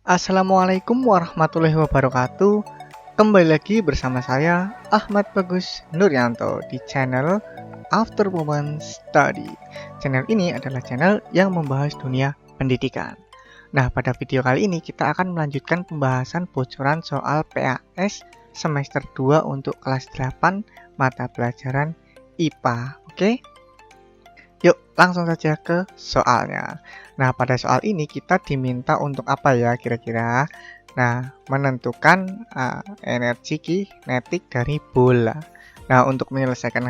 Assalamualaikum warahmatullahi wabarakatuh. Kembali lagi bersama saya Ahmad Bagus Nuryanto di channel After Moment Study. Channel ini adalah channel yang membahas dunia pendidikan. Nah, pada video kali ini kita akan melanjutkan pembahasan bocoran soal PAS semester 2 untuk kelas 8 mata pelajaran IPA. Oke? Yuk, langsung saja ke soalnya. Nah, pada soal ini kita diminta untuk apa ya kira-kira? Nah, menentukan energi kinetik dari bola. Nah, untuk menyelesaikan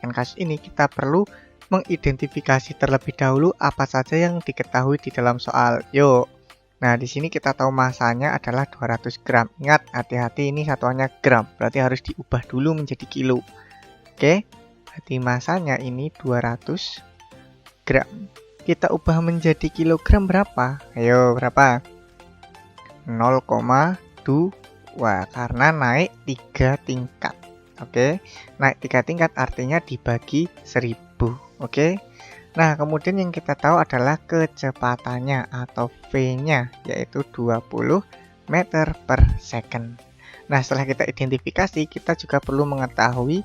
kasus ini kita perlu mengidentifikasi terlebih dahulu apa saja yang diketahui di dalam soal. Yuk. Nah, di sini kita tahu masanya adalah 200 gram. Ingat, hati-hati ini satuannya gram, berarti harus diubah dulu menjadi kilo. Oke? Berarti masanya ini 200 gram. Kita ubah menjadi kilogram berapa? Ayo, berapa? 0,2 karena naik 3 tingkat. Oke. Naik 3 tingkat artinya dibagi 1000. Oke. Nah, kemudian yang kita tahu adalah kecepatannya atau V-nya yaitu 20 meter per second. Nah, setelah kita identifikasi, kita juga perlu mengetahui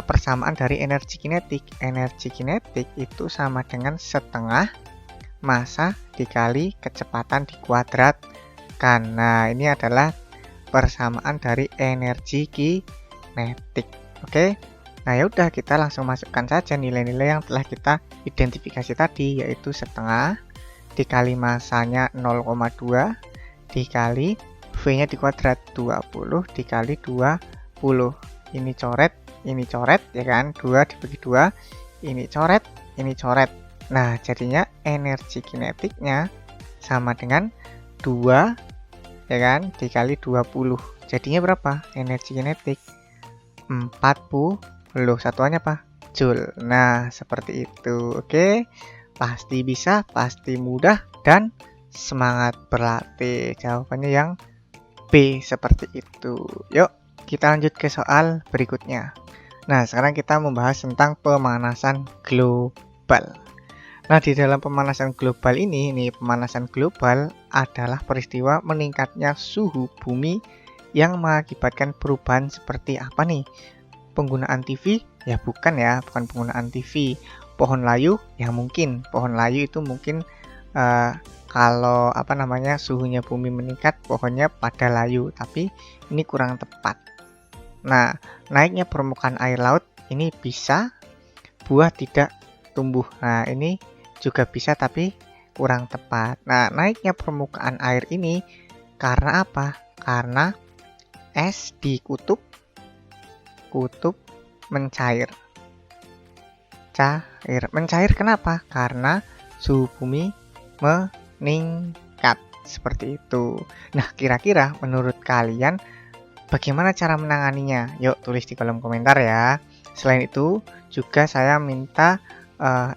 persamaan dari energi kinetik. Energi kinetik itu sama dengan setengah massa dikali kecepatan dikuadratkan. Nah, ini adalah persamaan dari energi kinetik. Oke. Nah, ya udah kita langsung masukkan saja nilai-nilai yang telah kita identifikasi tadi, yaitu setengah dikali massanya 0,2 dikali V-nya dikuadrat 20 dikali 20. Ini coret ya kan, 2 dibagi 2, ini coret. Nah, jadinya energi kinetiknya sama dengan 2 ya kan, dikali 20. Jadinya berapa? Energi kinetik 40. Satuannya apa? Joule. Nah, seperti itu. Oke. Pasti bisa, pasti mudah, dan semangat berlatih. Jawabannya yang B seperti itu. Yuk, kita lanjut ke soal berikutnya. Nah, sekarang kita membahas tentang pemanasan global. Nah, di dalam pemanasan global ini, pemanasan global adalah peristiwa meningkatnya suhu bumi yang mengakibatkan perubahan seperti apa nih? Penggunaan TV? Ya bukan ya, bukan penggunaan TV. Pohon layu? Ya mungkin. Pohon layu itu mungkin kalau suhunya bumi meningkat, pohonnya pada layu, tapi ini kurang tepat. Nah, naiknya permukaan air laut ini bisa buah tidak tumbuh. Nah, ini juga bisa tapi kurang tepat. Nah, naiknya permukaan air ini karena apa? Karena es di kutub mencair. Mencair kenapa? Karena suhu bumi meningkat. Seperti itu. Nah, kira-kira menurut kalian bagaimana cara menanganinya? Yuk tulis di kolom komentar ya. Selain itu juga saya minta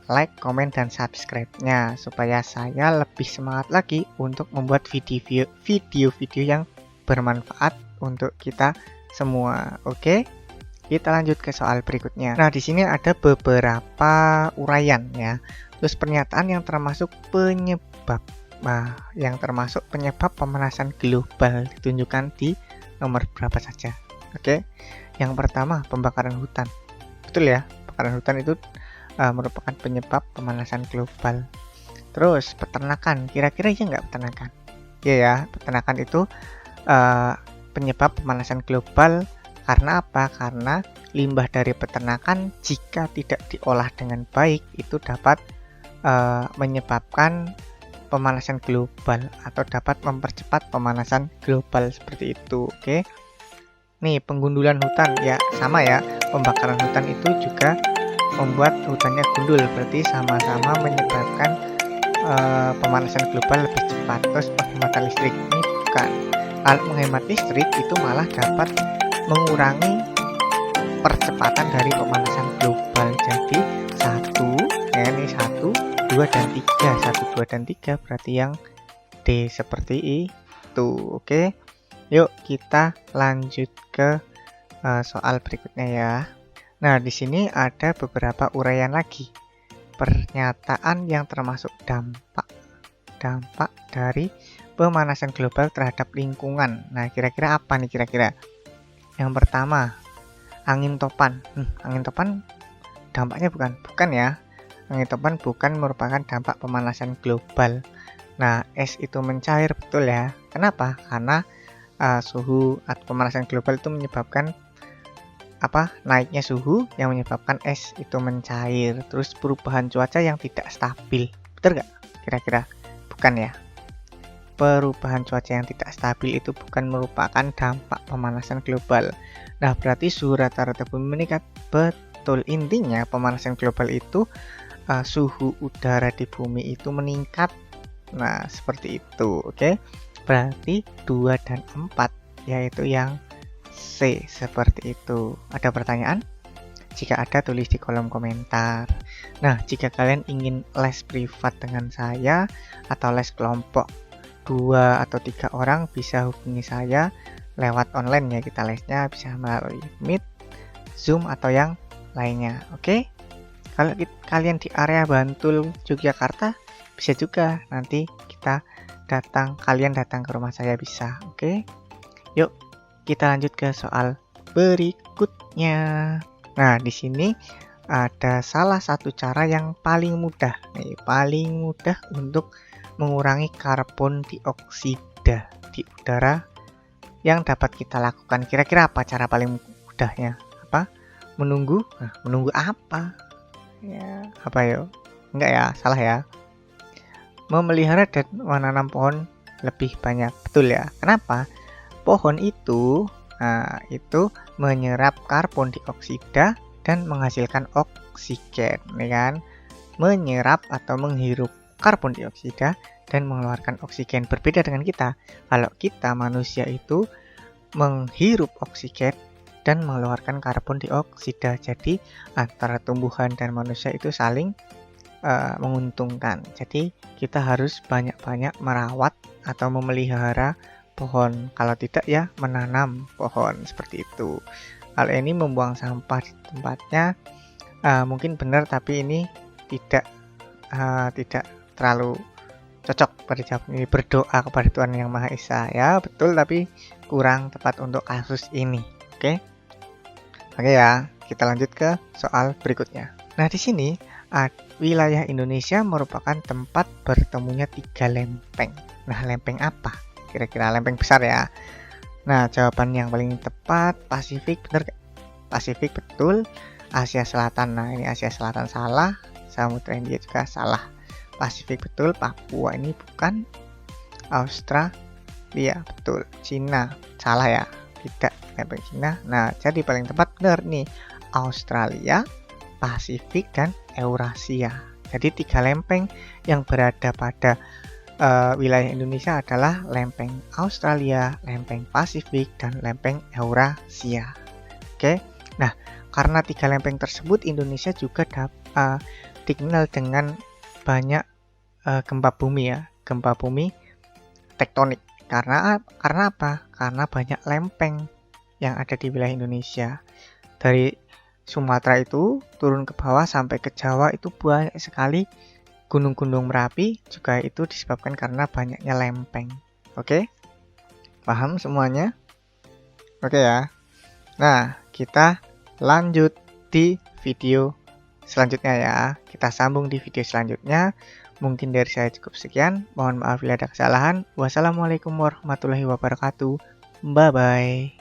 like, komen, dan subscribe-nya supaya saya lebih semangat lagi untuk membuat video-video yang bermanfaat untuk kita semua. Oke? Kita lanjut ke soal berikutnya. Nah, di sini ada beberapa uraian ya. Terus pernyataan yang termasuk penyebab pemanasan global ditunjukkan di nomor berapa saja. Oke. Yang pertama, pembakaran hutan. Betul ya, pembakaran hutan itu merupakan penyebab pemanasan global. Terus peternakan, kira-kira ya nggak peternakan? Iya ya, peternakan itu penyebab pemanasan global. Karena apa? Karena limbah dari peternakan jika tidak diolah dengan baik itu dapat menyebabkan pemanasan global atau dapat mempercepat pemanasan global seperti itu. Oke. Nih, penggundulan hutan ya sama ya. Pembakaran hutan itu juga membuat hutannya gundul, berarti sama-sama menyebabkan pemanasan global lebih cepat. Terus penghematan listrik ini bukan. Kalau menghemat listrik itu malah dapat mengurangi percepatan dari pemanasan global. Jadi 1, 2 dan 3. 1, 2 dan 3 berarti yang D seperti itu. Oke. Yuk kita lanjut ke soal berikutnya ya. Nah, di sini ada beberapa uraian lagi. Pernyataan yang termasuk dampak dari pemanasan global terhadap lingkungan. Nah, kira-kira apa nih kira-kira? Yang pertama, angin topan. Angin topan dampaknya bukan ya. Angin topan bukan merupakan dampak pemanasan global. Nah, es itu mencair, betul ya. Kenapa? Karena suhu atau pemanasan global itu menyebabkan naiknya suhu yang menyebabkan es itu mencair. Terus perubahan cuaca yang tidak stabil. Betul nggak? Kira-kira bukan ya. Perubahan cuaca yang tidak stabil itu bukan merupakan dampak pemanasan global. Nah, berarti suhu rata-rata bumi meningkat. Betul, intinya pemanasan global itu suhu udara di bumi itu meningkat. Nah, seperti itu, oke. Berarti 2 dan 4 yaitu yang C, seperti itu. Ada pertanyaan? Jika ada, tulis di kolom komentar. Nah, jika kalian ingin les privat dengan saya atau les kelompok 2 atau 3 orang, bisa hubungi saya lewat online ya. Kita lesnya bisa melalui Meet, Zoom atau yang lainnya. Oke? Kalau kalian di area Bantul, Yogyakarta, bisa juga nanti kalian datang ke rumah saya bisa. Oke? Yuk, kita lanjut ke soal berikutnya. Nah, di sini ada salah satu cara yang paling mudah untuk mengurangi karbon dioksida di udara yang dapat kita lakukan. Kira-kira apa cara paling mudahnya? Menunggu? Nah, menunggu apa? Ya, apa yo? Enggak ya, salah ya. Memelihara dan menanam pohon lebih banyak. Betul ya. Kenapa? Pohon itu menyerap karbon dioksida dan menghasilkan oksigen, ya kan? Menyerap atau menghirup karbon dioksida dan mengeluarkan oksigen. Berbeda dengan kita. Kalau kita manusia itu menghirup oksigen dan mengeluarkan karbon dioksida. Jadi antara tumbuhan dan manusia itu saling menguntungkan. Jadi kita harus banyak-banyak merawat atau memelihara pohon. Kalau tidak ya menanam pohon, seperti itu. Kalau ini membuang sampah di tempatnya mungkin benar, tapi ini tidak terlalu cocok pada jawaban ini. Berdoa kepada Tuhan Yang Maha Esa ya, betul, tapi kurang tepat untuk kasus ini. Oke ya, kita lanjut ke soal berikutnya. Nah, di sini wilayah Indonesia merupakan tempat bertemunya 3 lempeng. Nah, lempeng apa? Kira-kira lempeng besar ya. Nah, jawaban yang paling tepat Pasifik, benar gak? Pasifik betul. Asia Selatan, nah ini Asia Selatan salah. Samudra India juga salah. Pasifik betul. Papua ini bukan. Australia betul. Cina salah ya, tidak lempeng Cina. Nah, jadi paling tepat benar nih Australia, Pasifik, dan Eurasia. Jadi 3 lempeng yang berada pada wilayah Indonesia adalah lempeng Australia, lempeng Pasifik, dan lempeng Eurasia. Oke, nah karena 3 lempeng tersebut, Indonesia juga dikenal dengan banyak gempa bumi ya, gempa bumi tektonik. Karena apa? Karena banyak lempeng yang ada di wilayah Indonesia. Dari Sumatera itu turun ke bawah sampai ke Jawa itu banyak sekali gunung-gunung Merapi, juga itu disebabkan karena banyaknya lempeng. Oke? Paham semuanya? Oke ya. Nah, kita lanjut di video selanjutnya ya. Kita sambung di video selanjutnya. Mungkin dari saya cukup sekian. Mohon maaf bila ada kesalahan. Wassalamualaikum warahmatullahi wabarakatuh. Bye-bye.